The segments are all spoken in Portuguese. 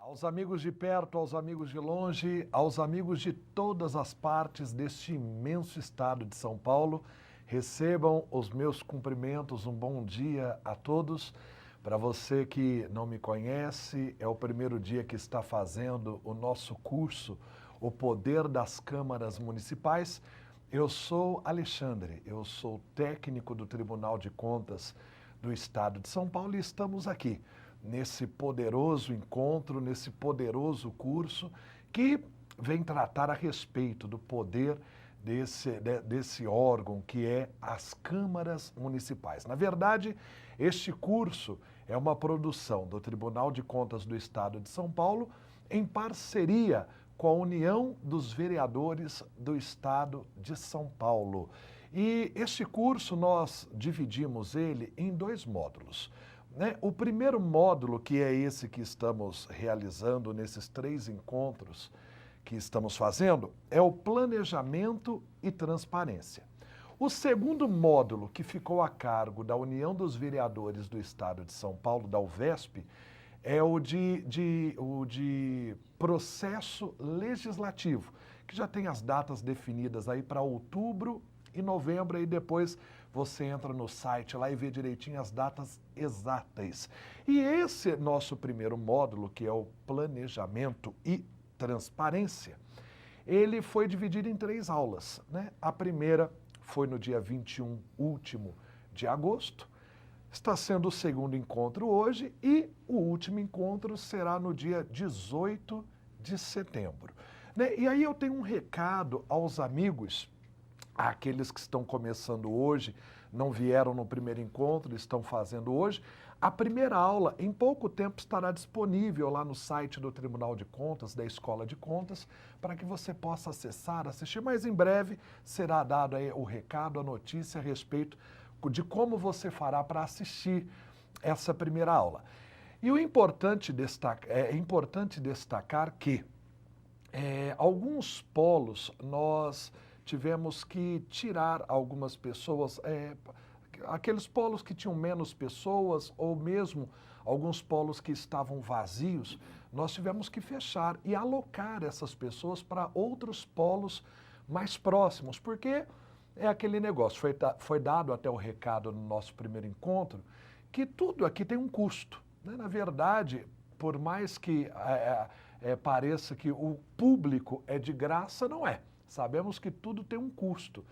Aos amigos de perto, aos amigos de longe, aos amigos de todas as partes deste imenso estado de São Paulo, recebam os meus cumprimentos, um bom dia a todos. Para você que não me conhece, é o primeiro dia que está fazendo o nosso curso, O Poder das Câmaras Municipais. Eu sou Alexandre, eu sou técnico do Tribunal de Contas do Estado de São Paulo e estamos aqui nesse poderoso encontro, nesse poderoso curso que vem tratar a respeito do poder desse órgão que é as câmaras municipais. Na verdade, este curso é uma produção do Tribunal de Contas do Estado de São Paulo em parceria com a União dos Vereadores do Estado de São Paulo. E este curso nós dividimos ele em dois módulos. O primeiro módulo, que é esse que estamos realizando nesses 3 encontros que estamos fazendo, é o planejamento e transparência. O segundo módulo, que ficou a cargo da União dos Vereadores do Estado de São Paulo, da UVESP, é o de processo legislativo, que já tem as datas definidas aí para outubro e novembro, e depois você entra no site lá e vê direitinho as datas exatas. E esse nosso primeiro módulo, que é o planejamento e transparência, ele foi dividido em 3 aulas, né? A primeira foi no dia 21 último de agosto, está sendo o segundo encontro hoje e o último encontro será no dia 18 de setembro. E aí eu tenho um recado aos amigos, aqueles que estão começando hoje, não vieram no primeiro encontro, estão fazendo hoje. A primeira aula, em pouco tempo, estará disponível lá no site do Tribunal de Contas, da Escola de Contas, para que você possa acessar, assistir, mas em breve será dado aí o recado, a notícia a respeito de como você fará para assistir essa primeira aula. E é importante destacar que alguns polos nós tivemos que tirar algumas pessoas, aqueles polos que tinham menos pessoas ou mesmo alguns polos que estavam vazios, nós tivemos que fechar e alocar essas pessoas para outros polos mais próximos, porque é aquele negócio, foi dado até o recado no nosso primeiro encontro, que tudo aqui tem um custo, né? Na verdade, por mais que pareça que o público é de graça, não é. Sabemos que tudo tem um custo.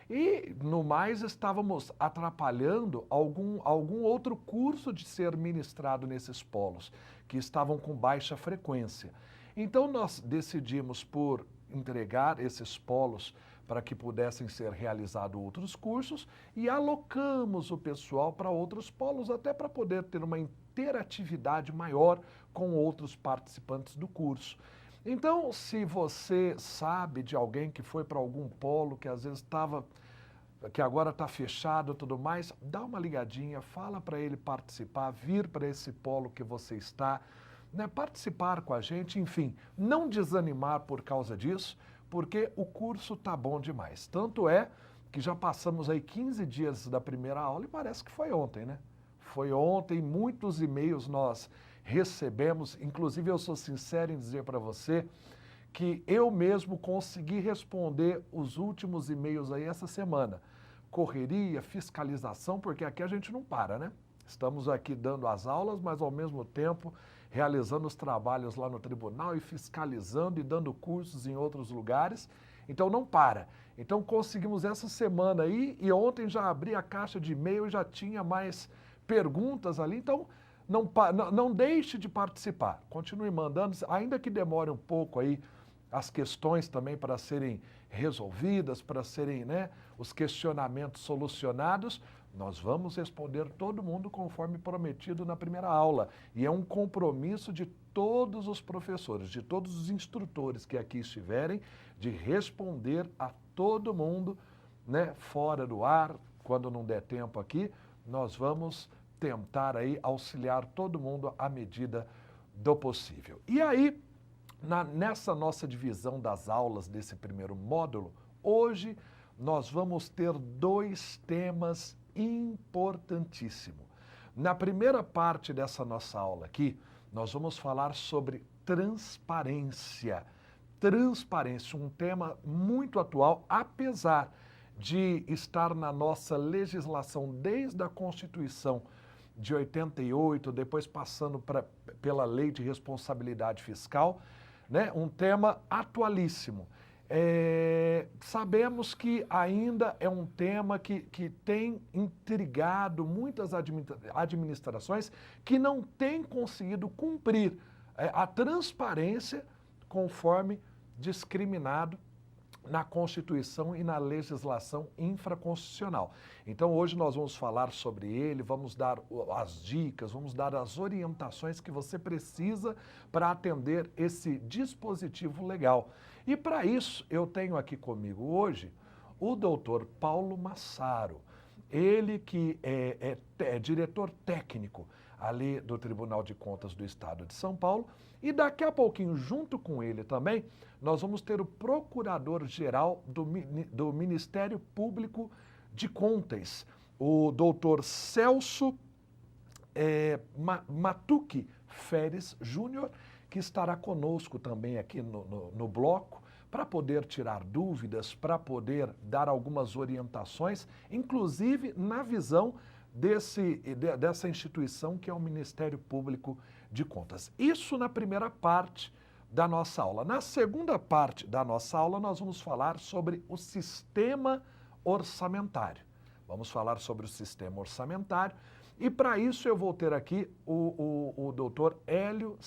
E, no mais, estávamos atrapalhando algum outro curso de ser ministrado nesses polos, que estavam com baixa frequência. Então, nós decidimos por entregar esses polos para que pudessem ser realizados outros cursos e alocamos o pessoal para outros polos, até para poder ter uma interatividade maior com outros participantes do curso. Então, se você sabe de alguém que foi para algum polo, que às vezes que agora está fechado e tudo mais, dá uma ligadinha, fala para ele participar, vir para esse polo que você está, né, participar com a gente, enfim, não desanimar por causa disso, porque o curso está bom demais. Tanto é que já passamos aí 15 dias da primeira aula e parece que foi ontem, né? Foi ontem, muitos e-mails nós recebemos, inclusive eu sou sincero em dizer para você que eu mesmo consegui responder os últimos e-mails aí essa semana. Correria, fiscalização, porque aqui a gente não para, né? Estamos aqui dando as aulas, mas ao mesmo tempo realizando os trabalhos lá no tribunal e fiscalizando e dando cursos em outros lugares. Então não para. Então conseguimos essa semana aí e ontem já abri a caixa de e-mail e já tinha mais perguntas ali. Então não deixe de participar. Continue mandando, ainda que demore um pouco aí as questões também para serem resolvidas, para serem, né, os questionamentos solucionados, nós vamos responder todo mundo conforme prometido na primeira aula. E é um compromisso de todos os professores, de todos os instrutores que aqui estiverem, de responder a todo mundo, né, fora do ar, quando não der tempo aqui, nós vamos tentar aí auxiliar todo mundo à medida do possível. E aí, nessa nossa divisão das aulas desse primeiro módulo, hoje nós vamos ter 2 temas importantíssimos. Na primeira parte dessa nossa aula aqui, nós vamos falar sobre transparência. Transparência, um tema muito atual, apesar de estar na nossa legislação desde a Constituição de 88, depois passando pela Lei de Responsabilidade Fiscal, né? Um tema atualíssimo. Sabemos que ainda é um tema que tem intrigado muitas administrações que não têm conseguido cumprir a transparência conforme discriminado na Constituição e na legislação infraconstitucional. Então, hoje nós vamos falar sobre ele, vamos dar as dicas, vamos dar as orientações que você precisa para atender esse dispositivo legal. E para isso, eu tenho aqui comigo hoje o doutor Paulo Massaro, ele que é diretor técnico ali do Tribunal de Contas do Estado de São Paulo, e daqui a pouquinho, junto com ele também, nós vamos ter o Procurador-Geral do Ministério Público de Contas, o doutor Celso Matuque Feres Júnior, que estará conosco também aqui no bloco, para poder tirar dúvidas, para poder dar algumas orientações, inclusive na visão dessa instituição que é o Ministério Público de Contas. Isso na primeira parte da nossa aula. Na segunda parte da nossa aula, nós vamos falar sobre o sistema orçamentário. Vamos falar sobre o sistema orçamentário e para isso eu vou ter aqui o doutor Hélio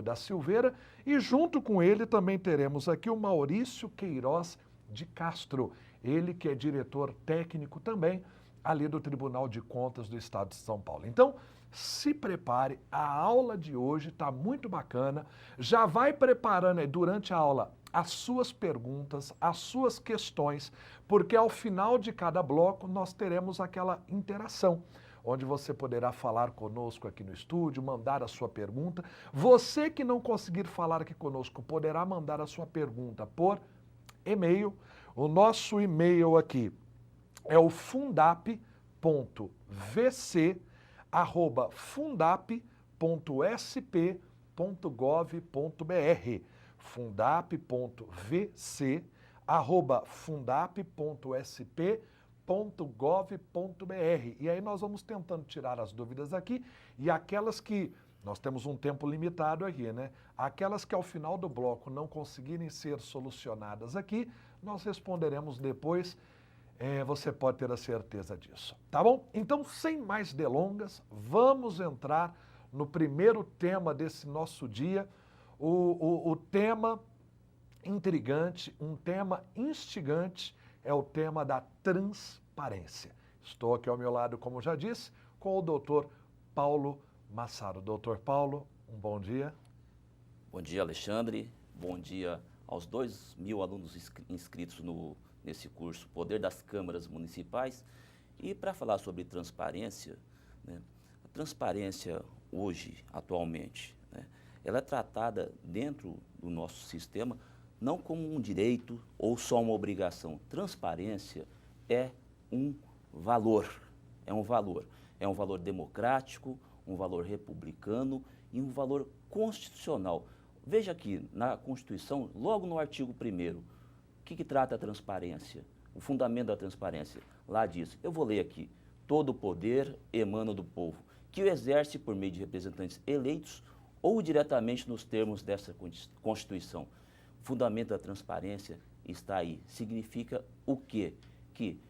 da Silveira, e junto com ele também teremos aqui o Maurício Queiroz de Castro, ele que é diretor técnico também ali do Tribunal de Contas do Estado de São Paulo. Então, se prepare, a aula de hoje está muito bacana, já vai preparando aí durante a aula as suas perguntas, as suas questões, porque ao final de cada bloco nós teremos aquela interação, onde você poderá falar conosco aqui no estúdio, mandar a sua pergunta. Você que não conseguir falar aqui conosco poderá mandar a sua pergunta por e-mail. O nosso e-mail aqui é o fundap.vc@fundap.sp.gov.br, fundap.vc@fundap.sp.gov.br. E aí nós vamos tentando tirar as dúvidas aqui, e aquelas que nós temos um tempo limitado aqui, né? Aquelas que ao final do bloco não conseguirem ser solucionadas aqui, nós responderemos depois. Você pode ter a certeza disso, tá bom? Então, sem mais delongas, vamos entrar no primeiro tema desse nosso dia, o tema intrigante, um tema instigante, é o tema da transparência. Estou aqui ao meu lado, como já disse, com o doutor Paulo Massaro. Doutor Paulo, um bom dia. Bom dia, Alexandre. Bom dia aos 2.000 alunos inscritos nesse curso Poder das Câmaras Municipais. E para falar sobre transparência, né, a transparência hoje, atualmente, né, ela é tratada dentro do nosso sistema não como um direito ou só uma obrigação. Transparência é um valor, é um valor democrático, um valor republicano e um valor constitucional. Veja aqui, na Constituição, logo no artigo 1º, o que trata a transparência? O fundamento da transparência. Lá diz, eu vou ler aqui, todo o poder emana do povo, que o exerce por meio de representantes eleitos ou diretamente nos termos dessa Constituição. O fundamento da transparência está aí. Significa o quê? Que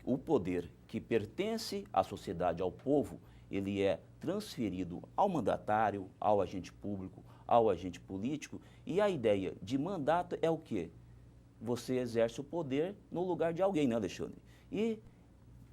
o poder que pertence à sociedade, ao povo, ele é transferido ao mandatário, ao agente público, ao agente político, e a ideia de mandato é o quê? Você exerce o poder no lugar de alguém, né, Alexandre? E,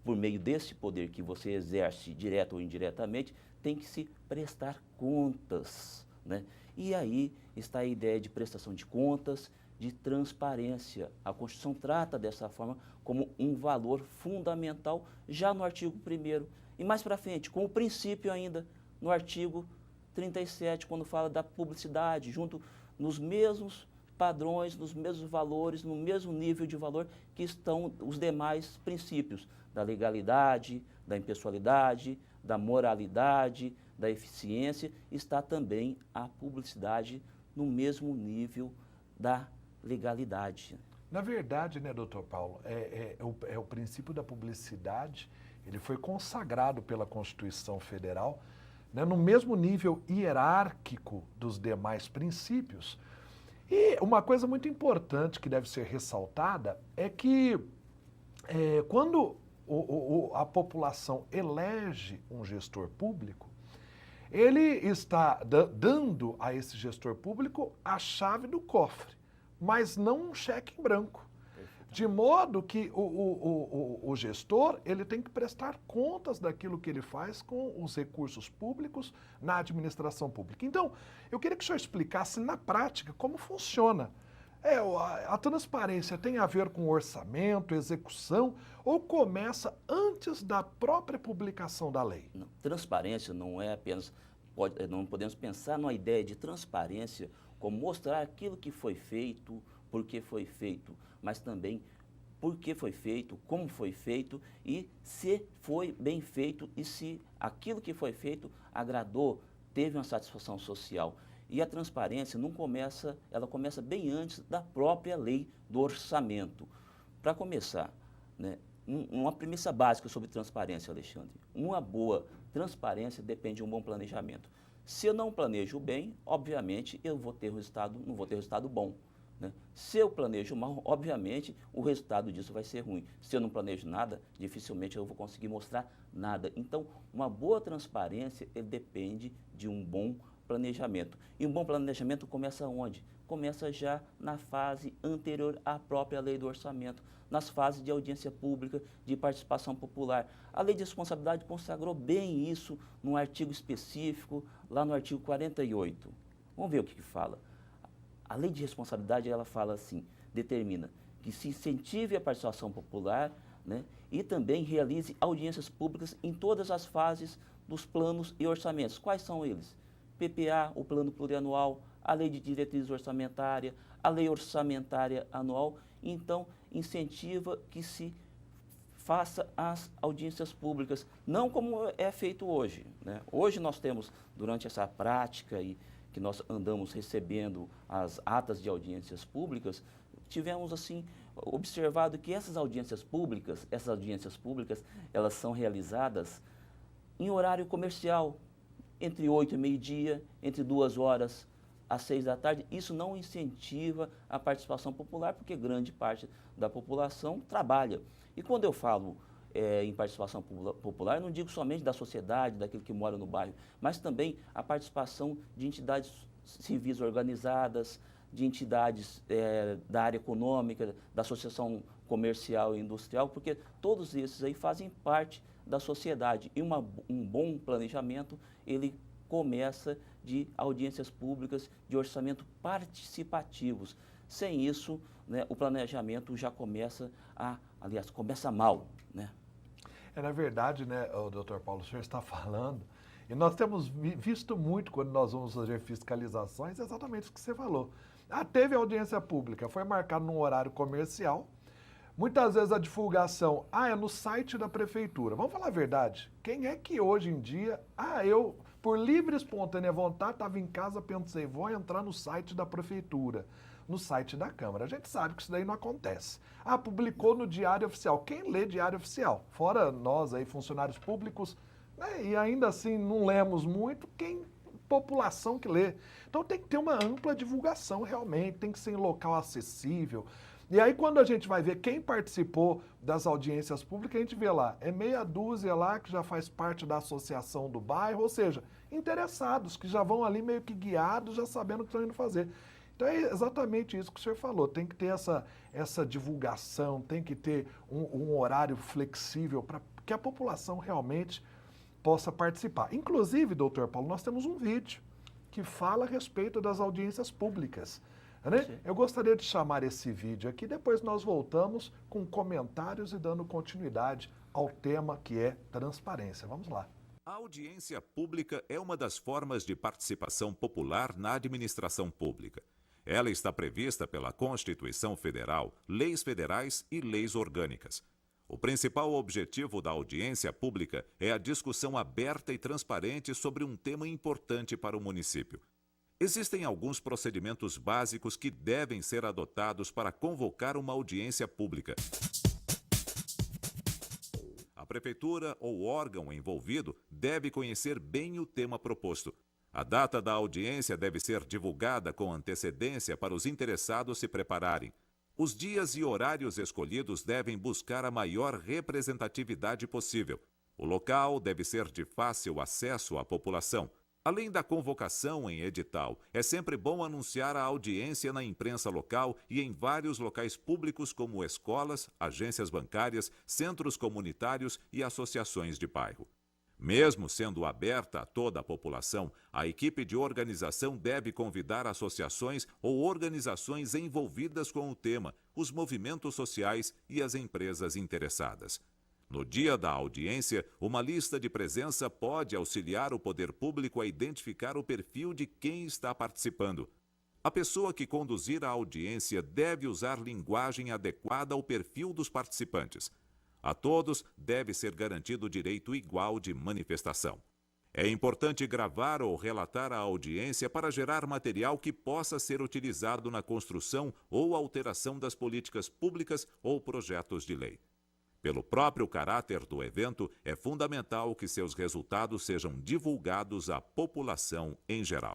por meio desse poder que você exerce, direto ou indiretamente, tem que se prestar contas, né? E aí está a ideia de prestação de contas, de transparência. A Constituição trata dessa forma como um valor fundamental, já no artigo 1º. E mais para frente, com o princípio ainda, no artigo 37, quando fala da publicidade, junto nos mesmos padrões, nos mesmos valores, no mesmo nível de valor que estão os demais princípios da legalidade, da impessoalidade, da moralidade, da eficiência, está também a publicidade no mesmo nível da legalidade. Na verdade, né, doutor Paulo, o princípio da publicidade, ele foi consagrado pela Constituição Federal, né, no mesmo nível hierárquico dos demais princípios. E uma coisa muito importante que deve ser ressaltada é que quando a população elege um gestor público, ele está dando a esse gestor público a chave do cofre, mas não um cheque em branco. De modo que o gestor ele tem que prestar contas daquilo que ele faz com os recursos públicos na administração pública. Então, eu queria que o senhor explicasse na prática como funciona. A transparência tem a ver com orçamento, execução, ou começa antes da própria publicação da lei? Não, transparência não é apenas, não podemos pensar numa ideia de transparência como mostrar aquilo que foi feito, por que foi feito, mas também por que foi feito, como foi feito e se foi bem feito e se aquilo que foi feito agradou, teve uma satisfação social. E a transparência ela começa bem antes da própria lei do orçamento. Para começar, né, uma premissa básica sobre transparência, Alexandre. Uma boa transparência depende de um bom planejamento. Se eu não planejo bem, obviamente eu não vou ter resultado bom. Né? Se eu planejo mal, obviamente o resultado disso vai ser ruim. Se eu não planejo nada, dificilmente eu vou conseguir mostrar nada. Então, uma boa transparência depende de um bom planejamento. E um bom planejamento começa onde? Começa já na fase anterior à própria lei do orçamento, nas fases de audiência pública, de participação popular. A lei de responsabilidade consagrou bem isso num artigo específico, lá no artigo 48. Vamos ver o que fala. A lei de responsabilidade, ela fala assim, determina que se incentive a participação popular, né, e também realize audiências públicas em todas as fases dos planos e orçamentos. Quais são eles? PPA, o Plano Plurianual, a Lei de Diretriz Orçamentária, a Lei Orçamentária Anual. Então, incentiva que se faça as audiências públicas, não como é feito hoje. Né? Hoje nós temos, durante essa prática e que nós andamos recebendo as atas de audiências públicas, tivemos assim observado que essas audiências públicas, elas são realizadas em horário comercial, entre 8 e meio-dia, entre 2 horas às 6 da tarde. Isso não incentiva a participação popular, porque grande parte da população trabalha. E quando eu falo em participação popular, eu não digo somente da sociedade, daquele que mora no bairro, mas também a participação de entidades civis organizadas, de entidades da área econômica, da associação comercial e industrial, porque todos esses aí fazem parte da sociedade. E um bom planejamento, ele começa de audiências públicas, de orçamento participativos. Sem isso, né, o planejamento já começa começa mal, né? Na verdade, né, doutor Paulo, o senhor está falando, e nós temos visto muito quando nós vamos fazer fiscalizações, exatamente o que você falou. Teve audiência pública, foi marcado num horário comercial, muitas vezes a divulgação, é no site da prefeitura. Vamos falar a verdade, quem é que hoje em dia, eu, por livre e espontânea vontade, estava em casa, pensei, vou entrar no site da prefeitura, no site da Câmara. A gente sabe que isso daí não acontece. Publicou no Diário Oficial. Quem lê Diário Oficial? Fora nós aí, funcionários públicos, né, e ainda assim não lemos muito, população que lê. Então tem que ter uma ampla divulgação realmente, tem que ser em local acessível. E aí quando a gente vai ver quem participou das audiências públicas, a gente vê lá, meia dúzia lá que já faz parte da associação do bairro, ou seja, interessados, que já vão ali meio que guiados, já sabendo o que estão indo fazer. Então é exatamente isso que o senhor falou, tem que ter essa divulgação, tem que ter um horário flexível para que a população realmente possa participar. Inclusive, doutor Paulo, nós temos um vídeo que fala a respeito das audiências públicas. Né? Eu gostaria de chamar esse vídeo aqui, depois nós voltamos com comentários e dando continuidade ao tema que é transparência. Vamos lá. A audiência pública é uma das formas de participação popular na administração pública. Ela está prevista pela Constituição Federal, leis federais e leis orgânicas. O principal objetivo da audiência pública é a discussão aberta e transparente sobre um tema importante para o município. Existem alguns procedimentos básicos que devem ser adotados para convocar uma audiência pública. A prefeitura ou órgão envolvido deve conhecer bem o tema proposto. A data da audiência deve ser divulgada com antecedência para os interessados se prepararem. Os dias e horários escolhidos devem buscar a maior representatividade possível. O local deve ser de fácil acesso à população. Além da convocação em edital, é sempre bom anunciar a audiência na imprensa local e em vários locais públicos como escolas, agências bancárias, centros comunitários e associações de bairro. Mesmo sendo aberta a toda a população, a equipe de organização deve convidar associações ou organizações envolvidas com o tema, os movimentos sociais e as empresas interessadas. No dia da audiência, uma lista de presença pode auxiliar o poder público a identificar o perfil de quem está participando. A pessoa que conduzir a audiência deve usar linguagem adequada ao perfil dos participantes. A todos deve ser garantido o direito igual de manifestação. É importante gravar ou relatar a audiência para gerar material que possa ser utilizado na construção ou alteração das políticas públicas ou projetos de lei. Pelo próprio caráter do evento, é fundamental que seus resultados sejam divulgados à população em geral.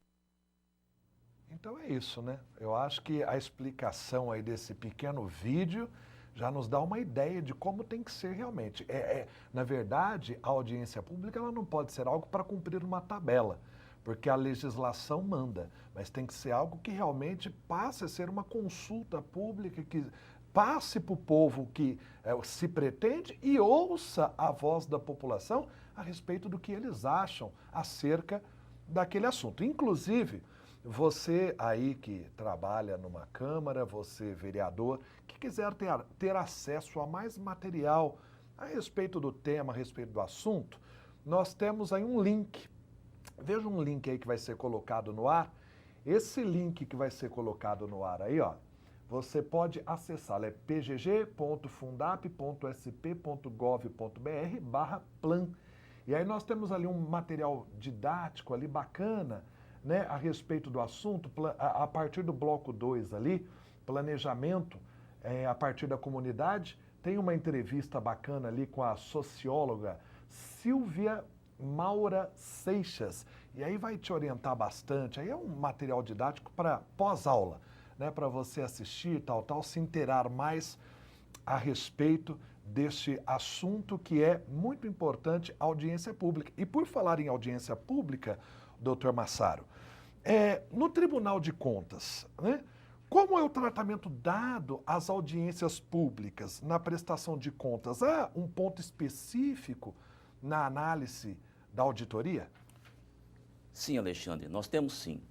Então é isso, né? Eu acho que a explicação aí desse pequeno vídeo já nos dá uma ideia de como tem que ser realmente. Na verdade, a audiência pública ela não pode ser algo para cumprir uma tabela, porque a legislação manda, mas tem que ser algo que realmente passe a ser uma consulta pública, que passe para o povo que se pretende e ouça a voz da população a respeito do que eles acham acerca daquele assunto. Inclusive, você aí que trabalha numa Câmara, você vereador, que quiser ter acesso a mais material a respeito do tema, a respeito do assunto, nós temos aí um link. Veja um link aí que vai ser colocado no ar. Esse link que vai ser colocado no ar aí, ó, você pode acessá-lo, é pgg.fundap.sp.gov.br/plan. E aí nós temos ali um material didático ali bacana, né, a respeito do assunto, a partir do bloco 2 ali, planejamento a partir da comunidade, tem uma entrevista bacana ali com a socióloga Silvia Maura Seixas, e aí vai te orientar bastante, aí é um material didático para pós-aula, né, para você assistir, se inteirar mais a respeito deste assunto que é muito importante, audiência pública. E por falar em audiência pública, doutor Massaro, no Tribunal de Contas, né, como é o tratamento dado às audiências públicas na prestação de contas? Há um ponto específico na análise da auditoria? Sim, Alexandre, nós temos sim.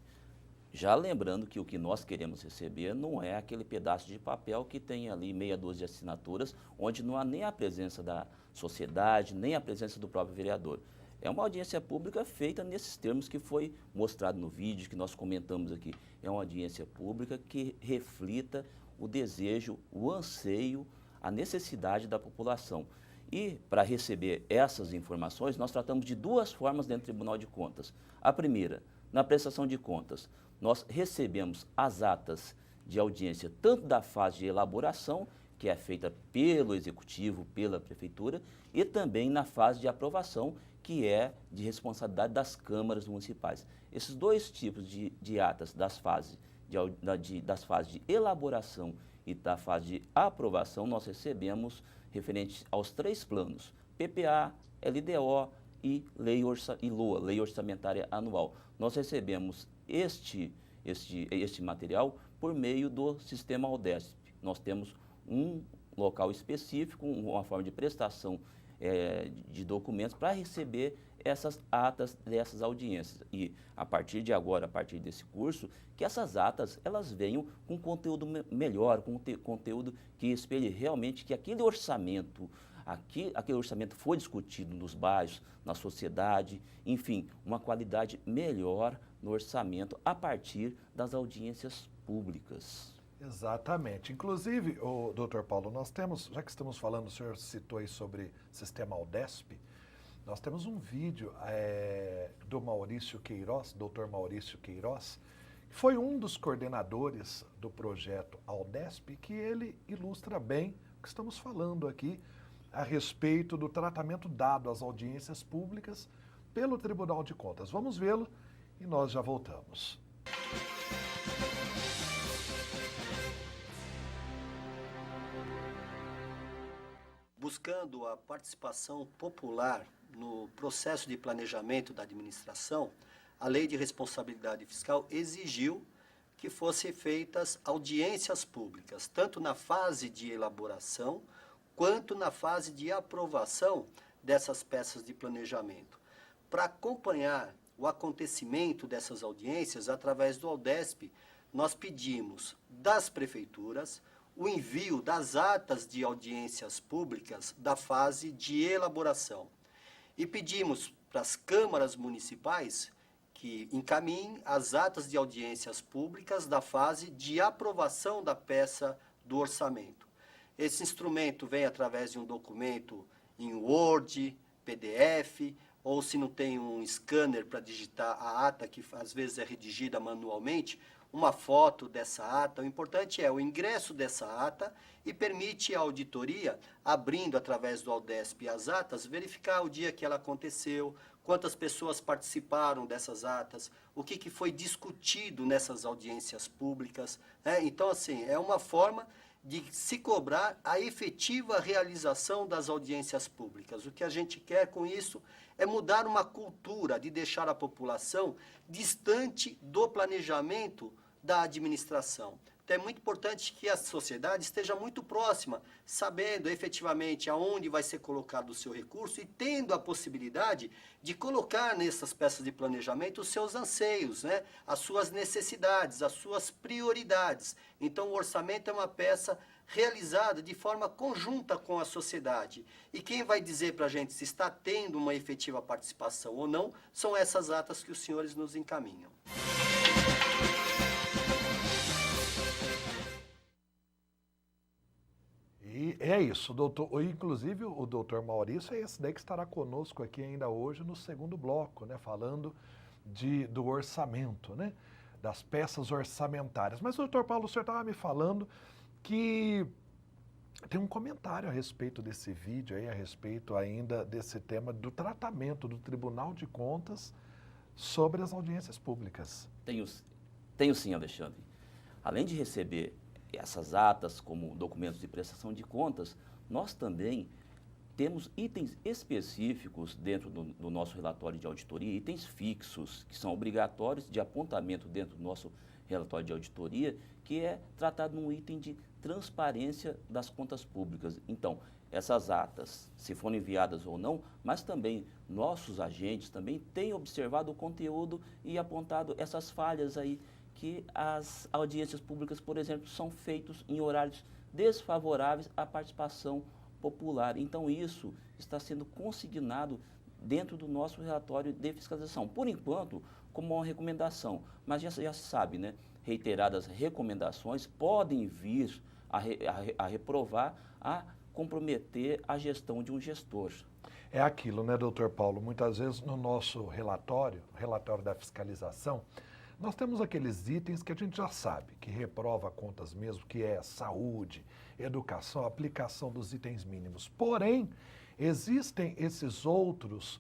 Já lembrando que o que nós queremos receber não é aquele pedaço de papel que tem ali meia dúzia de assinaturas, onde não há nem a presença da sociedade, nem a presença do próprio vereador. É uma audiência pública feita nesses termos que foi mostrado no vídeo, que nós comentamos aqui. É uma audiência pública que reflita o desejo, o anseio, a necessidade da população. E, para receber essas informações, nós tratamos de duas formas dentro do Tribunal de Contas. A primeira, na prestação de contas, nós recebemos as atas de audiência tanto da fase de elaboração, que é feita pelo Executivo, pela Prefeitura, e também na fase de aprovação, que é de responsabilidade das câmaras municipais. Esses dois tipos de atas das fases de elaboração e da fase de aprovação, nós recebemos referente aos três planos, PPA, LDO e LOA, Lei Orçamentária Anual. Nós recebemos este material por meio do sistema Aldesp. Nós temos um local específico, uma forma de prestação de documentos para receber essas atas dessas audiências. E a partir de agora, a partir desse curso, que essas atas elas venham com conteúdo melhor, com conteúdo que espelhe realmente que aquele orçamento foi discutido nos bairros, na sociedade, enfim, uma qualidade melhor no orçamento a partir das audiências públicas. Exatamente. Inclusive, o doutor Paulo, nós temos, já que estamos falando, o senhor citou aí sobre sistema Aldesp, nós temos um vídeo do Maurício Queiroz, doutor Maurício Queiroz, que foi um dos coordenadores do projeto Aldesp, que ele ilustra bem o que estamos falando aqui a respeito do tratamento dado às audiências públicas pelo Tribunal de Contas. Vamos vê-lo e nós já voltamos. Buscando a participação popular no processo de planejamento da administração, a Lei de Responsabilidade Fiscal exigiu que fossem feitas audiências públicas, tanto na fase de elaboração, quanto na fase de aprovação dessas peças de planejamento. Para acompanhar o acontecimento dessas audiências, através do Aldesp, nós pedimos das prefeituras o envio das atas de audiências públicas da fase de elaboração. E pedimos para as câmaras municipais que encaminhem as atas de audiências públicas da fase de aprovação da peça do orçamento. Esse instrumento vem através de um documento em Word, PDF, ou se não tem um scanner para digitar a ata, que às vezes é redigida manualmente, uma foto dessa ata. O importante é o ingresso dessa ata e permite a auditoria, abrindo através do Aldesp as atas, verificar o dia que ela aconteceu, quantas pessoas participaram dessas atas, o que foi discutido nessas audiências públicas. Então, assim, é uma forma de se cobrar a efetiva realização das audiências públicas. O que a gente quer com isso é mudar uma cultura de deixar a população distante do planejamento da administração. Então, é muito importante que a sociedade esteja muito próxima, sabendo efetivamente aonde vai ser colocado o seu recurso e tendo a possibilidade de colocar nessas peças de planejamento os seus anseios, né? As suas necessidades, as suas prioridades. Então, o orçamento é uma peça realizada de forma conjunta com a sociedade. E quem vai dizer para a gente se está tendo uma efetiva participação ou não, são essas atas que os senhores nos encaminham. E é isso, doutor. Inclusive, o doutor Maurício é esse daí que estará conosco aqui ainda hoje no segundo bloco, né? Falando do orçamento, né? Das peças orçamentárias. Mas, doutor Paulo, o senhor estava me falando que tem um comentário a respeito desse vídeo aí, a respeito ainda desse tema do tratamento do Tribunal de Contas sobre as audiências públicas. Tenho sim, Alexandre. Além de receber essas atas como documentos de prestação de contas, nós também temos itens específicos dentro do nosso relatório de auditoria, itens fixos, que são obrigatórios de apontamento dentro do nosso relatório de auditoria, que é tratado num item de transparência das contas públicas. Então, essas atas, se forem enviadas ou não, mas também nossos agentes também têm observado o conteúdo e apontado essas falhas aí, que as audiências públicas, por exemplo, são feitas em horários desfavoráveis à participação popular. Então, isso está sendo consignado dentro do nosso relatório de fiscalização. Por enquanto, como uma recomendação, mas já se sabe, né? Reiteradas recomendações podem vir a reprovar, a comprometer a gestão de um gestor. É aquilo, né, doutor Paulo? Muitas vezes no nosso relatório da fiscalização, nós temos aqueles itens que a gente já sabe, que reprova contas mesmo, que é saúde, educação, aplicação dos itens mínimos. Porém, existem esses outros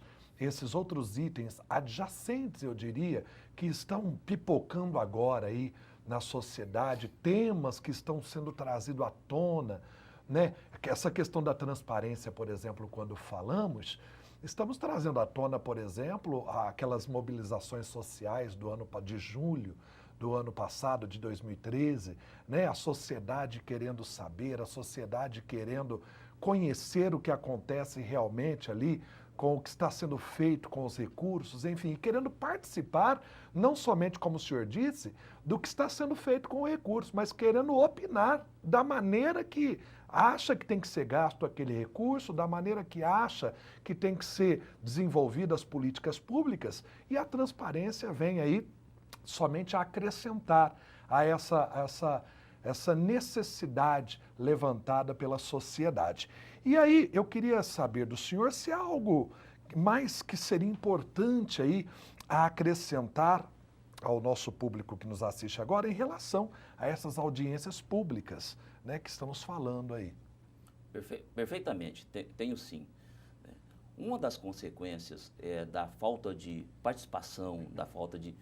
itens adjacentes, eu diria, que estão pipocando agora aí na sociedade, temas que estão sendo trazidos à tona, né? Essa questão da transparência, por exemplo, quando falamos, estamos trazendo à tona, por exemplo, aquelas mobilizações sociais de julho do ano passado, de 2013, né? A sociedade querendo saber, a sociedade querendo conhecer o que acontece realmente ali, com o que está sendo feito com os recursos, enfim, querendo participar, não somente, como o senhor disse, do que está sendo feito com o recurso, mas querendo opinar da maneira que acha que tem que ser gasto aquele recurso, da maneira que acha que tem que ser desenvolvidas as políticas públicas, e a transparência vem aí somente a acrescentar a essa necessidade levantada pela sociedade. E aí eu queria saber do senhor se há algo mais que seria importante aí a acrescentar ao nosso público que nos assiste agora em relação a essas audiências públicas, né, que estamos falando aí. Perfeitamente, tenho sim. Uma das consequências da falta de participação, da falta de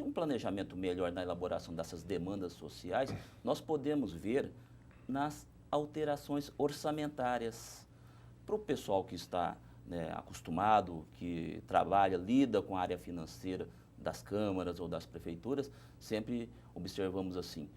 um planejamento melhor na elaboração dessas demandas sociais, nós podemos ver nas alterações orçamentárias. Para o pessoal que está, né, acostumado, que trabalha, lida com a área financeira das câmaras ou das prefeituras, sempre observamos assim,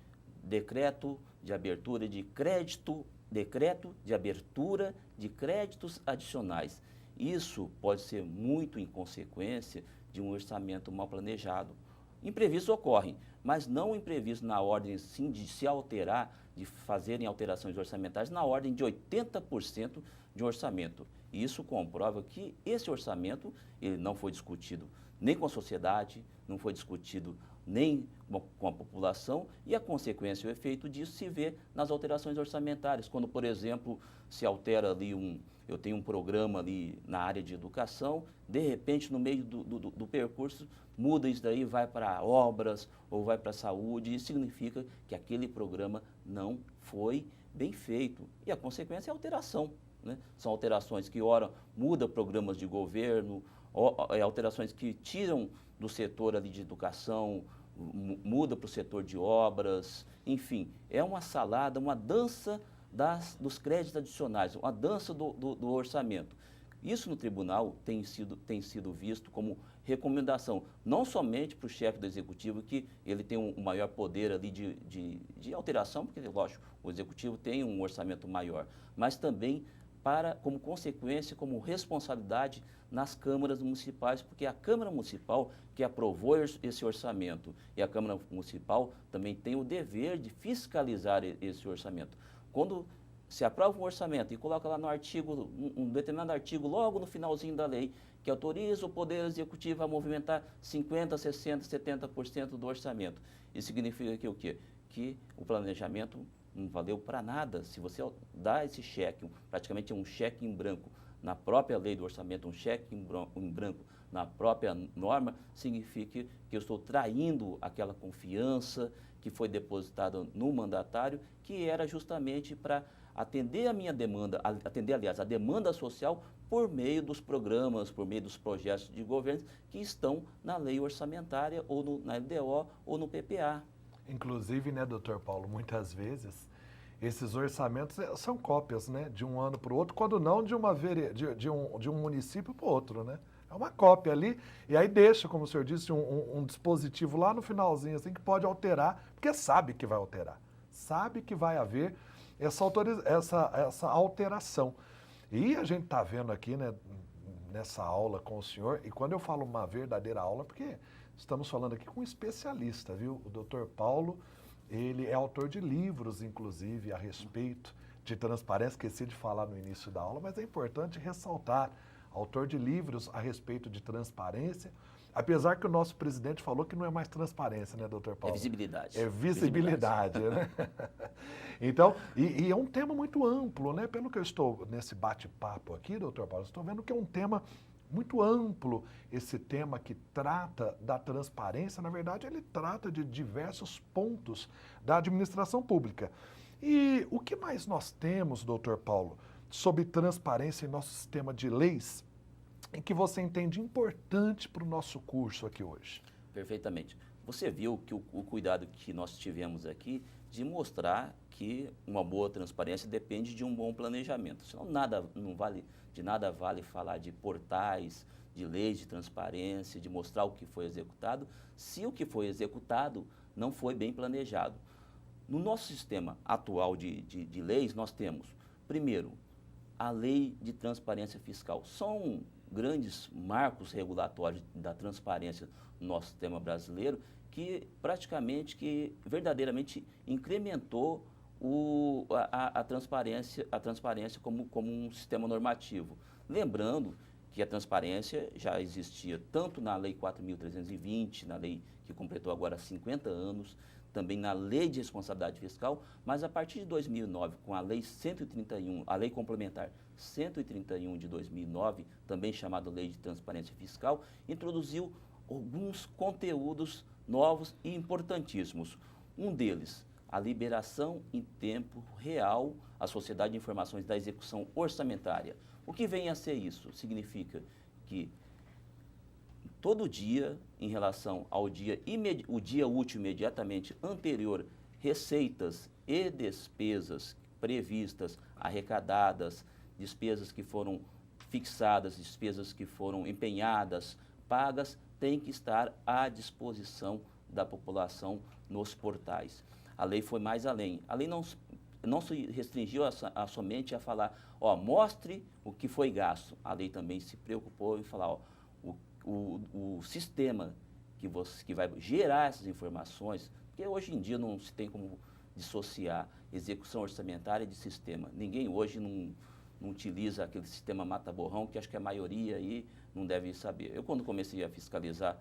decreto de abertura de crédito, decreto de abertura de créditos adicionais. Isso pode ser muito em consequência de um orçamento mal planejado. Imprevistos ocorrem, mas não imprevistos na ordem sim de se alterar, de fazerem alterações orçamentárias na ordem de 80% de um orçamento. E isso comprova que esse orçamento ele não foi discutido nem com a sociedade, não foi discutido nem com a população, e a consequência, o efeito disso se vê nas alterações orçamentárias. Quando, por exemplo, se altera ali eu tenho um programa ali na área de educação, de repente, no meio do percurso, muda isso daí, vai para obras ou vai para a saúde, isso significa que aquele programa não foi bem feito. E a consequência é a alteração, né? São alterações que, ora, muda programas de governo, alterações que tiram do setor ali de educação, muda para o setor de obras, enfim, é uma salada, uma dança dos créditos adicionais, uma dança do orçamento. Isso no tribunal tem sido visto como recomendação, não somente para o chefe do executivo, que ele tem um maior poder ali de alteração, porque, lógico, o executivo tem um orçamento maior, mas também como consequência, como responsabilidade nas câmaras municipais, porque é a Câmara Municipal que aprovou esse orçamento e a Câmara Municipal também tem o dever de fiscalizar esse orçamento. Quando se aprova um orçamento e coloca lá no artigo, um determinado artigo, logo no finalzinho da lei, que autoriza o Poder Executivo a movimentar 50%, 60%, 70% do orçamento. Isso significa que o quê? Que o planejamento não valeu para nada. Se você dá esse cheque, praticamente um cheque em branco, na própria lei do orçamento, um cheque em branco na própria norma, significa que eu estou traindo aquela confiança que foi depositada no mandatário, que era justamente para atender a minha demanda, aliás, a demanda social por meio dos programas, por meio dos projetos de governo que estão na lei orçamentária, ou na LDO, ou no PPA. Inclusive, né, doutor Paulo, muitas vezes esses orçamentos são cópias, né, de um ano para o outro, quando não de um município para o outro, né? É uma cópia ali, e aí deixa, como o senhor disse, um dispositivo lá no finalzinho, assim, que pode alterar, porque sabe que vai alterar, sabe que vai haver essa alteração. E a gente está vendo aqui, né, nessa aula com o senhor, e quando eu falo uma verdadeira aula, porque estamos falando aqui com um especialista, viu? O doutor Paulo, ele é autor de livros, inclusive, a respeito de transparência. Esqueci de falar no início da aula, mas é importante ressaltar. Autor de livros a respeito de transparência, apesar que o nosso presidente falou que não é mais transparência, né, doutor Paulo? É visibilidade. É visibilidade, né? Então, e é um tema muito amplo, né? Pelo que eu estou nesse bate-papo aqui, doutor Paulo, estou vendo que é um tema muito amplo, esse tema que trata da transparência. Na verdade, ele trata de diversos pontos da administração pública. E o que mais nós temos, doutor Paulo, sobre transparência em nosso sistema de leis, em que você entende importante para o nosso curso aqui hoje? Perfeitamente. Você viu que o cuidado que nós tivemos aqui de mostrar que uma boa transparência depende de um bom planejamento. Senão de nada vale falar de portais, de leis de transparência, de mostrar o que foi executado, se o que foi executado não foi bem planejado. No nosso sistema atual de leis, nós temos, primeiro, a Lei de Transparência Fiscal. São grandes marcos regulatórios da transparência no nosso sistema brasileiro que verdadeiramente incrementou a transparência como um sistema normativo. Lembrando que a transparência já existia tanto na Lei 4.320, na lei que completou agora 50 anos, também na Lei de Responsabilidade Fiscal, mas a partir de 2009, com a Lei 131, a Lei Complementar 131 de 2009, também chamada Lei de Transparência Fiscal, introduziu alguns conteúdos novos e importantíssimos. Um deles, a liberação em tempo real à Sociedade de Informações da Execução Orçamentária. O que vem a ser isso? Significa que todo dia, em relação ao o dia útil imediatamente anterior, receitas e despesas previstas, arrecadadas, despesas que foram fixadas, despesas que foram empenhadas, pagas, têm que estar à disposição da população nos portais. A lei foi mais além. A lei não se restringiu somente a falar, ó, mostre o que foi gasto. A lei também se preocupou em falar, ó, o sistema que vai gerar essas informações, porque hoje em dia não se tem como dissociar execução orçamentária de sistema. Ninguém hoje não utiliza aquele sistema mata-borrão, que acho que a maioria aí não deve saber. Eu, quando comecei a fiscalizar,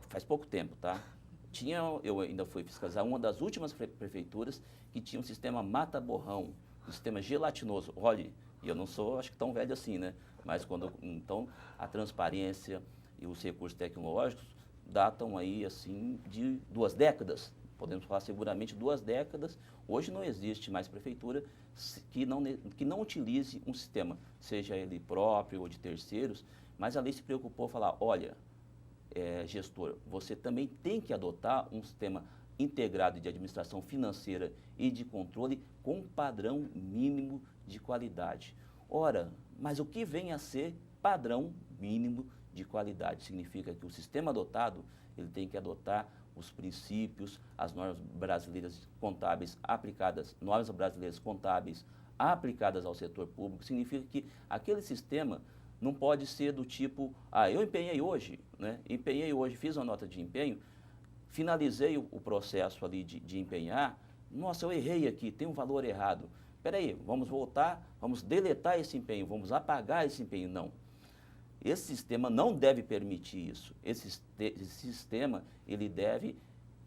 faz pouco tempo, tá? Eu ainda fui fiscalizar uma das últimas prefeituras que tinha um sistema mata-borrão, um sistema gelatinoso. Olha, eu não sou, acho que tão velho assim, né? Mas então, a transparência e os recursos tecnológicos datam aí, assim, de 2 décadas. Podemos falar seguramente 2 décadas. Hoje não existe mais prefeitura que não utilize um sistema, seja ele próprio ou de terceiros, mas a lei se preocupou em falar, olha, gestor, você também tem que adotar um sistema integrado de administração financeira e de controle com padrão mínimo de qualidade. Ora, mas o que vem a ser padrão mínimo de qualidade? Significa que o sistema adotado, ele tem que adotar os princípios, as normas brasileiras contábeis aplicadas, normas brasileiras contábeis aplicadas ao setor público. Significa que aquele sistema não pode ser do tipo, eu empenhei hoje, né? Empenhei hoje, fiz uma nota de empenho, finalizei o processo ali de empenhar, nossa, eu errei aqui, tem um valor errado. Espera aí, vamos voltar, vamos deletar esse empenho, vamos apagar esse empenho. Não. Esse sistema não deve permitir isso. Esse sistema, ele deve,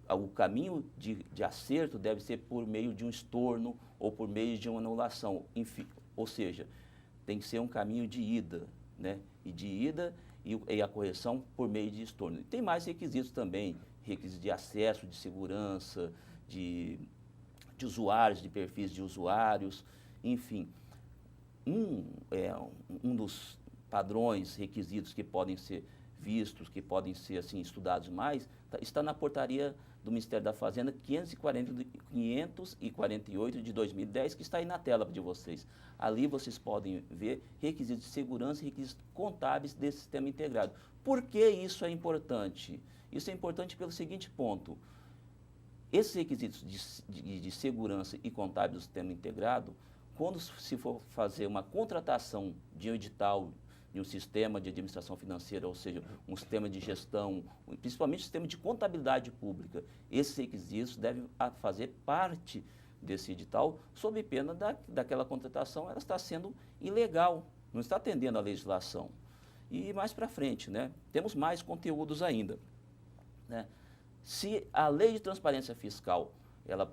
o caminho de acerto deve ser por meio de um estorno ou por meio de uma anulação. Enfim, ou seja, tem que ser um caminho de ida, né? E a correção por meio de estorno. E tem mais requisitos também, requisitos de acesso, de segurança, de usuários, de perfis de usuários, enfim. Um dos padrões, requisitos que podem ser vistos, que podem ser assim, estudados mais, está na portaria do Ministério da Fazenda 548 de 2010, que está aí na tela de vocês. Ali vocês podem ver requisitos de segurança e requisitos contábeis desse sistema integrado. Por que isso é importante? Isso é importante pelo seguinte ponto. Esses requisitos de segurança e contábil do sistema integrado, quando se for fazer uma contratação de um edital, de um sistema de administração financeira, ou seja, um sistema de gestão, principalmente um sistema de contabilidade pública, esses requisitos devem fazer parte desse edital, sob pena daquela contratação ela está sendo ilegal, não está atendendo à legislação. E mais para frente, né, temos mais conteúdos ainda, né? Se a Lei de Transparência Fiscal,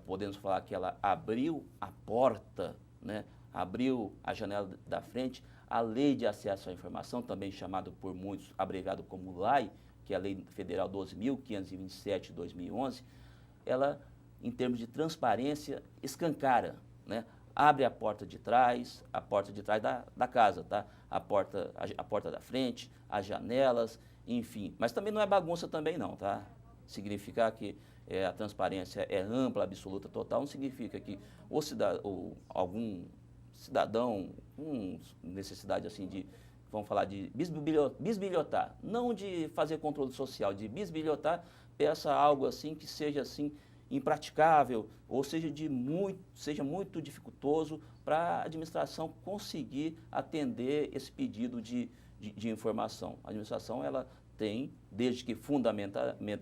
podemos falar que ela abriu a porta, né, abriu a janela da frente, a Lei de Acesso à Informação, também chamada por muitos, abreviado como LAI, que é a Lei Federal 12.527 de 2011, ela, em termos de transparência, escancara, né? Abre a porta de trás da casa, tá? A porta da frente, as janelas, enfim. Mas também não é bagunça também não, tá? Significar que a transparência é ampla, absoluta, total, não significa que algum cidadão com necessidade assim vamos falar de bisbilhotar, não de fazer controle social, de bisbilhotar, peça algo assim que seja assim impraticável ou seja muito dificultoso para a administração conseguir atender esse pedido de informação. A administração, ela tem, desde que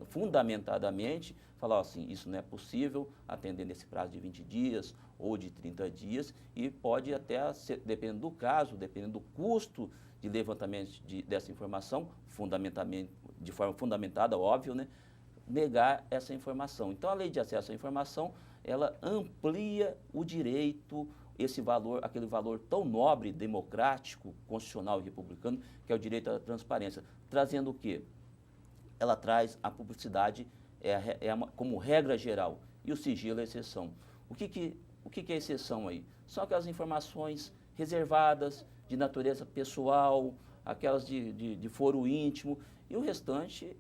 fundamentadamente, falar assim, isso não é possível atender nesse prazo de 20 dias ou de 30 dias e pode até, dependendo do caso, dependendo do custo de levantamento dessa informação, de forma fundamentada, óbvio, né? negar essa informação. Então, a lei de acesso à informação, ela amplia o direito, esse valor, aquele valor tão nobre, democrático, constitucional e republicano, que é o direito à transparência, trazendo o quê? Ela traz a publicidade como regra geral e o sigilo é exceção. O que é exceção aí? São aquelas informações reservadas, de natureza pessoal, aquelas de foro íntimo, e o restante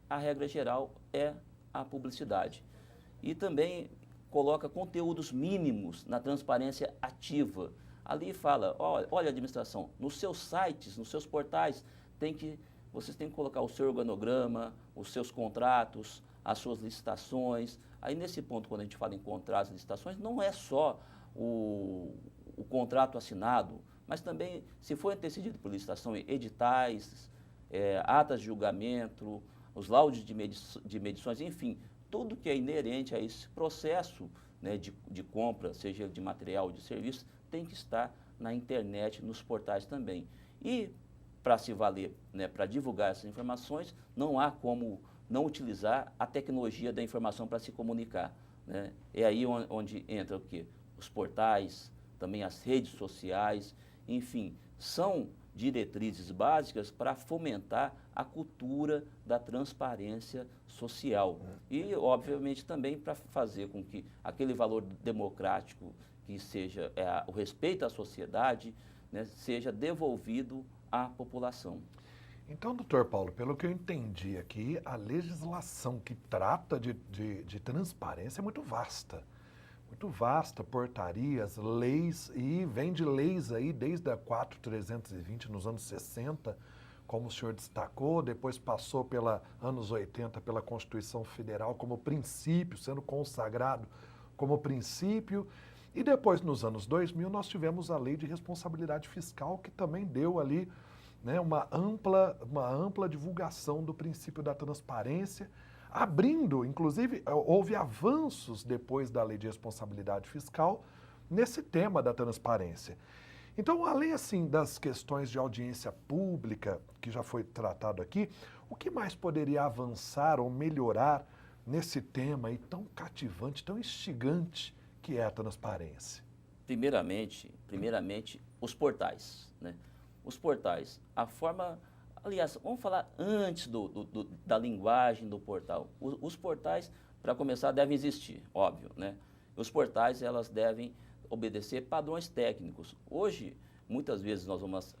a regra geral é a publicidade. E também coloca conteúdos mínimos na transparência ativa. Ali fala, olha administração, nos seus sites, nos seus portais, vocês têm que colocar o seu organograma, os seus contratos, as suas licitações. Aí nesse ponto, quando a gente fala em contratos e licitações, não é só o contrato assinado, mas também, se for antecedido por licitação, editais, atas de julgamento, os laudos de medições, enfim, tudo que é inerente a esse processo, né, de compra, seja de material ou de serviço, tem que estar na internet, nos portais também. E, para se valer, né, para divulgar essas informações, não há como não utilizar a tecnologia da informação para se comunicar, né? É aí onde entra o quê? Os portais, também as redes sociais, enfim, são diretrizes básicas para fomentar a cultura da transparência social. E, obviamente, também para fazer com que aquele valor democrático, que seja o respeito à sociedade, né, seja devolvido à população. Então, doutor Paulo, pelo que eu entendi aqui, a legislação que trata de transparência é muito vasta. Muito vasta, portarias, leis, e vem de leis aí desde a 4.320 nos anos 60, como o senhor destacou, depois passou anos 80 pela Constituição Federal como princípio, sendo consagrado como princípio, e depois nos anos 2000 nós tivemos a Lei de Responsabilidade Fiscal, que também deu ali, né, uma ampla divulgação do princípio da transparência, abrindo, inclusive, houve avanços depois da Lei de Responsabilidade Fiscal nesse tema da transparência. Então, além assim das questões de audiência pública, que já foi tratado aqui, o que mais poderia avançar ou melhorar nesse tema aí tão cativante, tão instigante que é a transparência? Primeiramente, os portais, né? Os portais, a forma... Aliás, vamos falar antes da linguagem do portal. Os portais, para começar, devem existir, óbvio, né? Os portais, elas devem obedecer padrões técnicos. Hoje, muitas vezes, nós vamos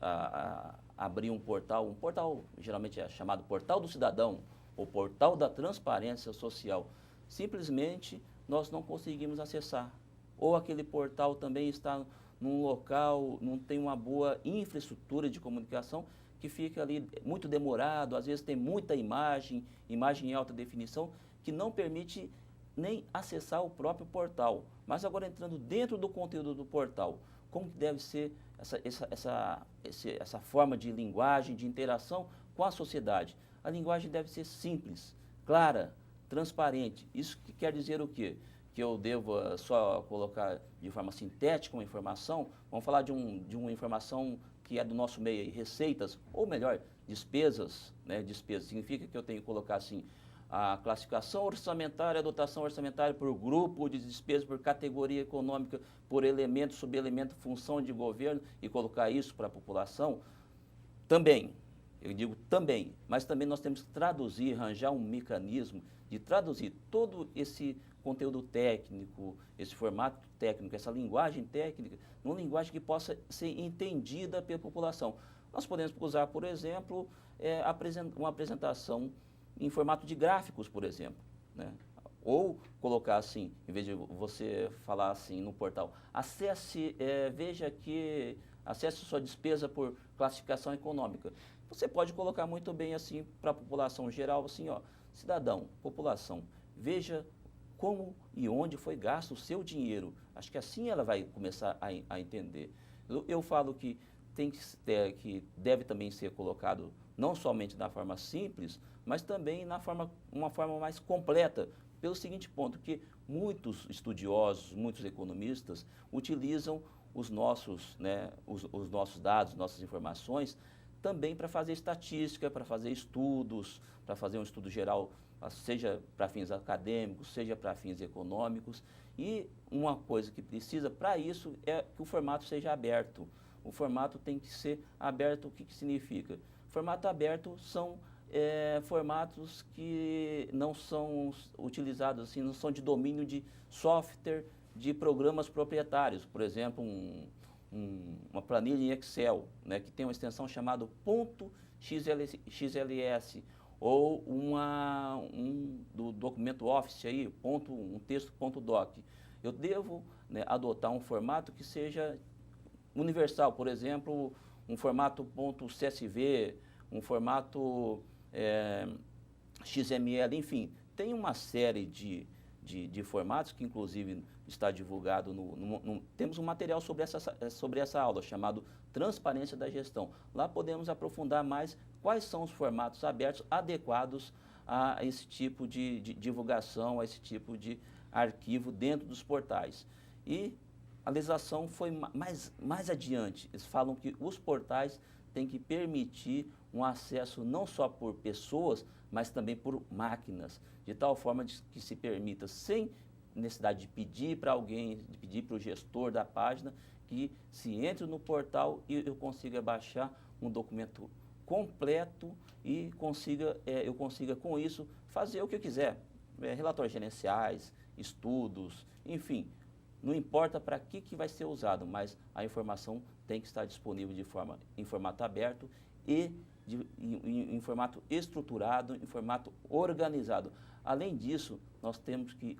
abrir um portal geralmente é chamado Portal do Cidadão, ou Portal da Transparência Social. Simplesmente, nós não conseguimos acessar. Ou aquele portal também está num local, não tem uma boa infraestrutura de comunicação, que fica ali muito demorado, às vezes tem muita imagem em alta definição, que não permite nem acessar o próprio portal. Mas agora entrando dentro do conteúdo do portal, como que deve ser essa forma de linguagem, de interação com a sociedade? A linguagem deve ser simples, clara, transparente. Isso que quer dizer o quê? Que eu devo só colocar de forma sintética uma informação? Vamos falar de uma informação que é do nosso meio aí, receitas, ou melhor, despesas, né? Despesas significa que eu tenho que colocar assim, a classificação orçamentária, a dotação orçamentária por grupo de despesas, por categoria econômica, por elemento, subelemento, função de governo, e colocar isso para a população. Também, eu digo também, mas também nós temos que traduzir, arranjar um mecanismo de traduzir todo esse conteúdo técnico, esse formato técnico, essa linguagem técnica, numa linguagem que possa ser entendida pela população. Nós podemos usar, por exemplo, uma apresentação em formato de gráficos, por exemplo, né? Ou colocar assim, em vez de você falar assim no portal, acesse sua despesa por classificação econômica. Você pode colocar muito bem assim para a população geral, assim, ó, cidadão, população, veja como e onde foi gasto o seu dinheiro. Acho que assim ela vai começar a entender. Eu falo que que deve também ser colocado não somente na forma simples, mas também uma forma mais completa, pelo seguinte ponto, que muitos estudiosos, muitos economistas utilizam os nossos dados, nossas informações, também para fazer estatística, para fazer estudos, para fazer um estudo geral seja para fins acadêmicos, seja para fins econômicos. E uma coisa que precisa para isso é que o formato seja aberto. O formato tem que ser aberto. O que significa? Formato aberto são formatos que não são utilizados, assim, não são de domínio de software, de programas proprietários. Por exemplo, uma planilha em Excel, né, que tem uma extensão chamada .xls, ou do documento Office, aí, um texto .doc. Eu devo, né, adotar um formato que seja universal, por exemplo, um formato .csv, um formato XML, enfim. Tem uma série de formatos que, inclusive, está divulgado temos um material sobre essa aula, chamado Transparência da Gestão. Lá podemos aprofundar mais quais são os formatos abertos adequados a esse tipo de divulgação, a esse tipo de arquivo dentro dos portais. E a legislação foi mais adiante. Eles falam que os portais têm que permitir um acesso não só por pessoas, mas também por máquinas, de tal forma que se permita, sem necessidade de pedir para alguém, de pedir para o gestor da página, que se entre no portal e eu consiga baixar um documento completo e eu consiga com isso fazer o que eu quiser, relatórios gerenciais, estudos, enfim, não importa para que vai ser usado, mas a informação tem que estar disponível em formato aberto e em formato estruturado, em formato organizado. Além disso,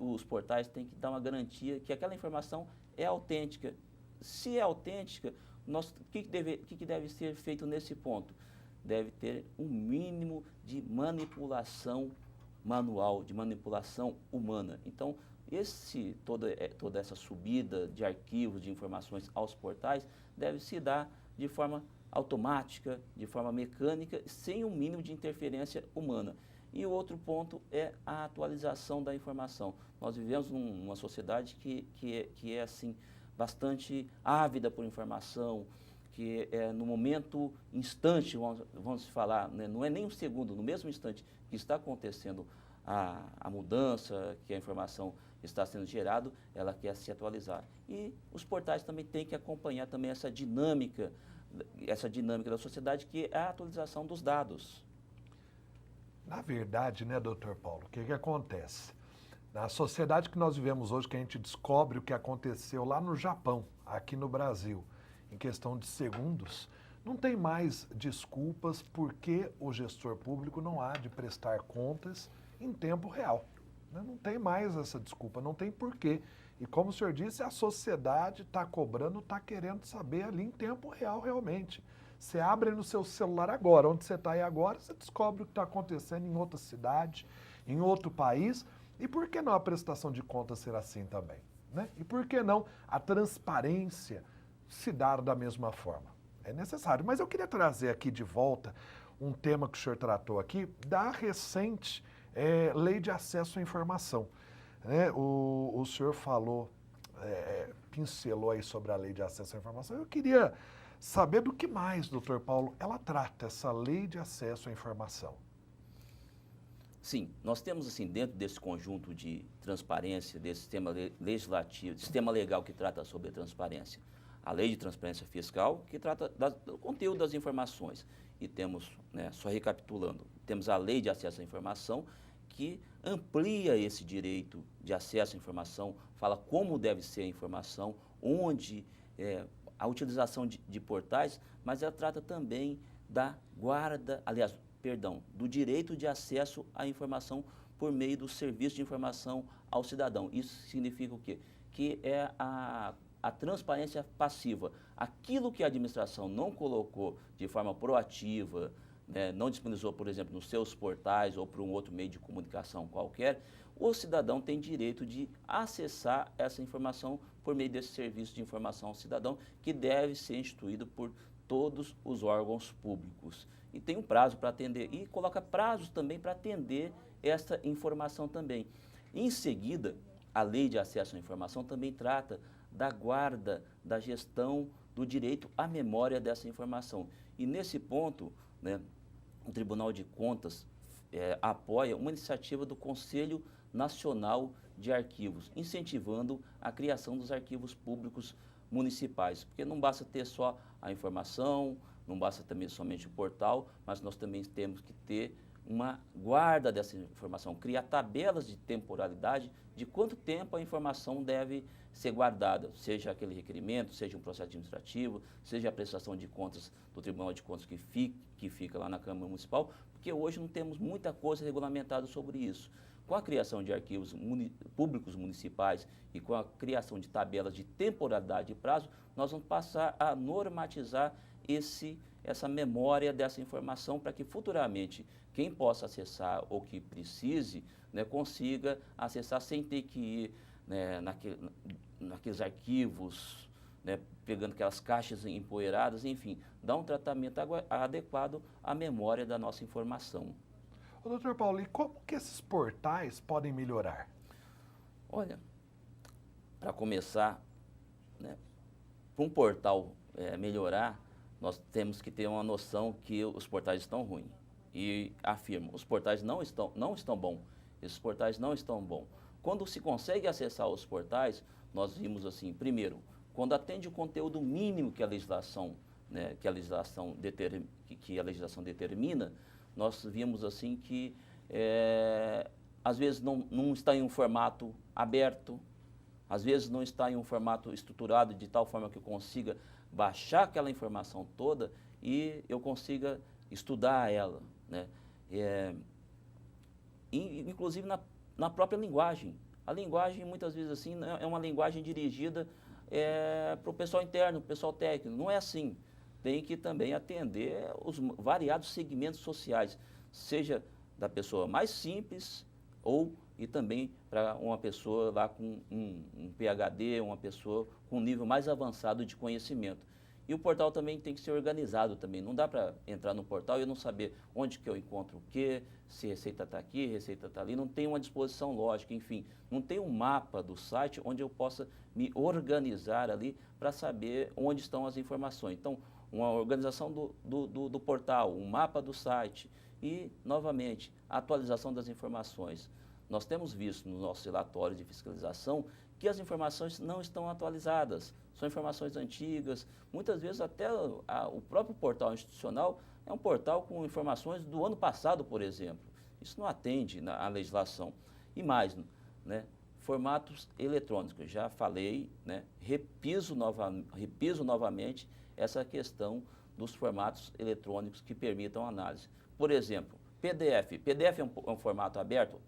os portais têm que dar uma garantia que aquela informação é autêntica. Se é autêntica, o que deve ser feito nesse ponto? Deve ter um mínimo de manipulação manual, de manipulação humana. Então, toda essa subida de arquivos, de informações aos portais, deve se dar de forma automática, de forma mecânica, sem um mínimo de interferência humana. E o outro ponto é a atualização da informação. Nós vivemos numa sociedade que é assim, bastante ávida por informação, que no momento, instante, vamos falar, né, não é nem um segundo, no mesmo instante que está acontecendo a mudança, que a informação está sendo gerada, ela quer se atualizar. E os portais também têm que acompanhar também essa dinâmica da sociedade, que é a atualização dos dados. Na verdade, né, doutor Paulo, o que acontece? Na sociedade que nós vivemos hoje, que a gente descobre o que aconteceu lá no Japão, aqui no Brasil, em questão de segundos, não tem mais desculpas porque o gestor público não há de prestar contas em tempo real. Não tem mais essa desculpa, não tem porquê. E como o senhor disse, a sociedade está cobrando, está querendo saber ali em tempo real realmente. Você abre no seu celular agora, onde você está aí agora, você descobre o que está acontecendo em outra cidade, em outro país. E por que não a prestação de contas ser assim também? Né? E por que não a transparência se dar da mesma forma? É necessário. Mas eu queria trazer aqui de volta um tema que o senhor tratou aqui, da recente Lei de Acesso à Informação. O senhor falou, pincelou aí sobre a Lei de Acesso à Informação. Eu queria saber do que mais, doutor Paulo, ela trata, essa Lei de Acesso à Informação. Sim, nós temos assim, dentro desse conjunto de transparência, desse sistema legislativo, sistema legal que trata sobre a transparência, a Lei de Transparência Fiscal, que trata do conteúdo das informações. E temos, só recapitulando, temos a Lei de Acesso à Informação, que amplia esse direito de acesso à informação, fala como deve ser a informação, onde a utilização de portais, mas ela trata também da guarda, do direito de acesso à informação por meio do serviço de informação ao cidadão. Isso significa o quê? Que é a transparência passiva. Aquilo que a administração não colocou de forma proativa, não disponibilizou, por exemplo, nos seus portais ou para um outro meio de comunicação qualquer, o cidadão tem direito de acessar essa informação por meio desse serviço de informação ao cidadão, que deve ser instituído por todos os órgãos públicos. E tem um prazo para atender, e coloca prazos também para atender essa informação também. Em seguida, a Lei de Acesso à Informação também trata da guarda, da gestão do direito à memória dessa informação. E nesse ponto, o Tribunal de Contas apoia uma iniciativa do Conselho Nacional de Arquivos, incentivando a criação dos arquivos públicos municipais, porque não basta ter só a informação, não basta também somente o portal, mas nós também temos que ter uma guarda dessa informação, criar tabelas de temporalidade de quanto tempo a informação deve ser guardada, seja aquele requerimento, seja um processo administrativo, seja a prestação de contas do Tribunal de Contas que fica lá na Câmara Municipal, porque hoje não temos muita coisa regulamentada sobre isso. Com a criação de arquivos públicos municipais e com a criação de tabelas de temporalidade e prazo, nós vamos passar a normatizar essa memória dessa informação para que futuramente quem possa acessar ou que precise, né, consiga acessar sem ter que ir, né, naqueles arquivos, né, pegando aquelas caixas empoeiradas, enfim, dar um tratamento adequado à memória da nossa informação. Ô, doutor Paulo, e como que esses portais podem melhorar? Olha, para começar, né, para um portal melhorar, nós temos que ter uma noção que os portais estão ruins. E afirmo, os portais não estão bons. Esses portais não estão bons. Quando se consegue acessar os portais, nós vimos assim, primeiro, quando atende o conteúdo mínimo que a legislação, né, que a legislação determina, nós vimos assim que às vezes não está em um formato aberto, às vezes não está em um formato estruturado de tal forma que eu consiga baixar aquela informação toda e eu consiga estudar ela, né? Inclusive na própria linguagem. A linguagem, muitas vezes assim, é uma linguagem dirigida para o pessoal interno, para o pessoal técnico. Não é assim. Tem que também atender os variados segmentos sociais, seja da pessoa mais simples e também para uma pessoa lá com um PhD, uma pessoa com um nível mais avançado de conhecimento. E o portal também tem que ser organizado também. Não dá para entrar no portal e eu não saber onde que eu encontro o quê, se receita está aqui, receita está ali. Não tem uma disposição lógica, enfim. Não tem um mapa do site onde eu possa me organizar ali para saber onde estão as informações. Então, uma organização do portal, um mapa do site e, novamente, a atualização das informações. Nós temos visto no nosso relatório de fiscalização que as informações não estão atualizadas, são informações antigas, muitas vezes até o próprio portal institucional é um portal com informações do ano passado, por exemplo. Isso não atende à legislação. E mais, né, formatos eletrônicos, já falei, né, repiso novamente essa questão dos formatos eletrônicos que permitam análise. Por exemplo, PDF. PDF é um formato aberto?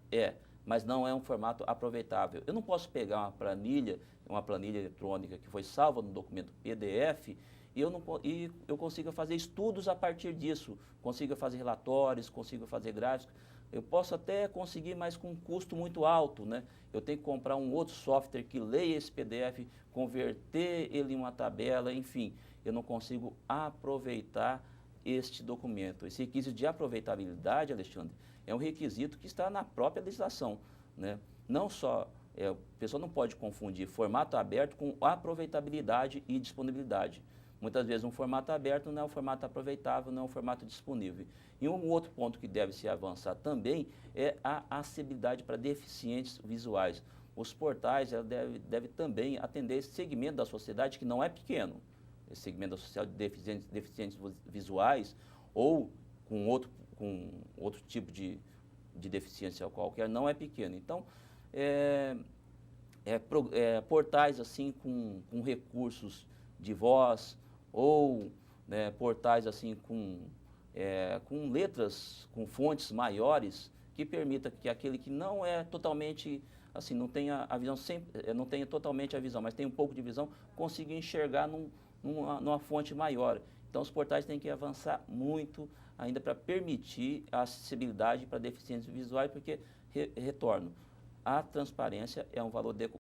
Mas não é um formato aproveitável. Eu não posso pegar uma planilha eletrônica que foi salva no documento PDF e eu consiga fazer estudos a partir disso, consiga fazer relatórios, consiga fazer gráficos. Eu posso até conseguir, mas com um custo muito alto, né? Eu tenho que comprar um outro software que leia esse PDF, converter ele em uma tabela, enfim. Eu não consigo aproveitar este documento. Esse requisito de aproveitabilidade, Alexandre, é um requisito que está na própria legislação, né? Não só, o pessoal não pode confundir formato aberto com aproveitabilidade e disponibilidade. Muitas vezes um formato aberto não é um formato aproveitável, não é um formato disponível. E um outro ponto que deve se avançar também é a acessibilidade para deficientes visuais. Os portais devem também atender esse segmento da sociedade que não é pequeno. Esse segmento da sociedade de deficientes visuais ou com outro tipo de deficiência qualquer, não é pequeno. Então, portais assim com recursos de voz ou, né, portais assim com letras, com fontes maiores, que permita que aquele que não é totalmente, assim, não tenha a visão, não tenha totalmente a visão, mas tem um pouco de visão, consiga enxergar numa fonte maior. Então, os portais têm que avançar muito ainda para permitir a acessibilidade para deficientes visuais, porque, retorno, a transparência é um valor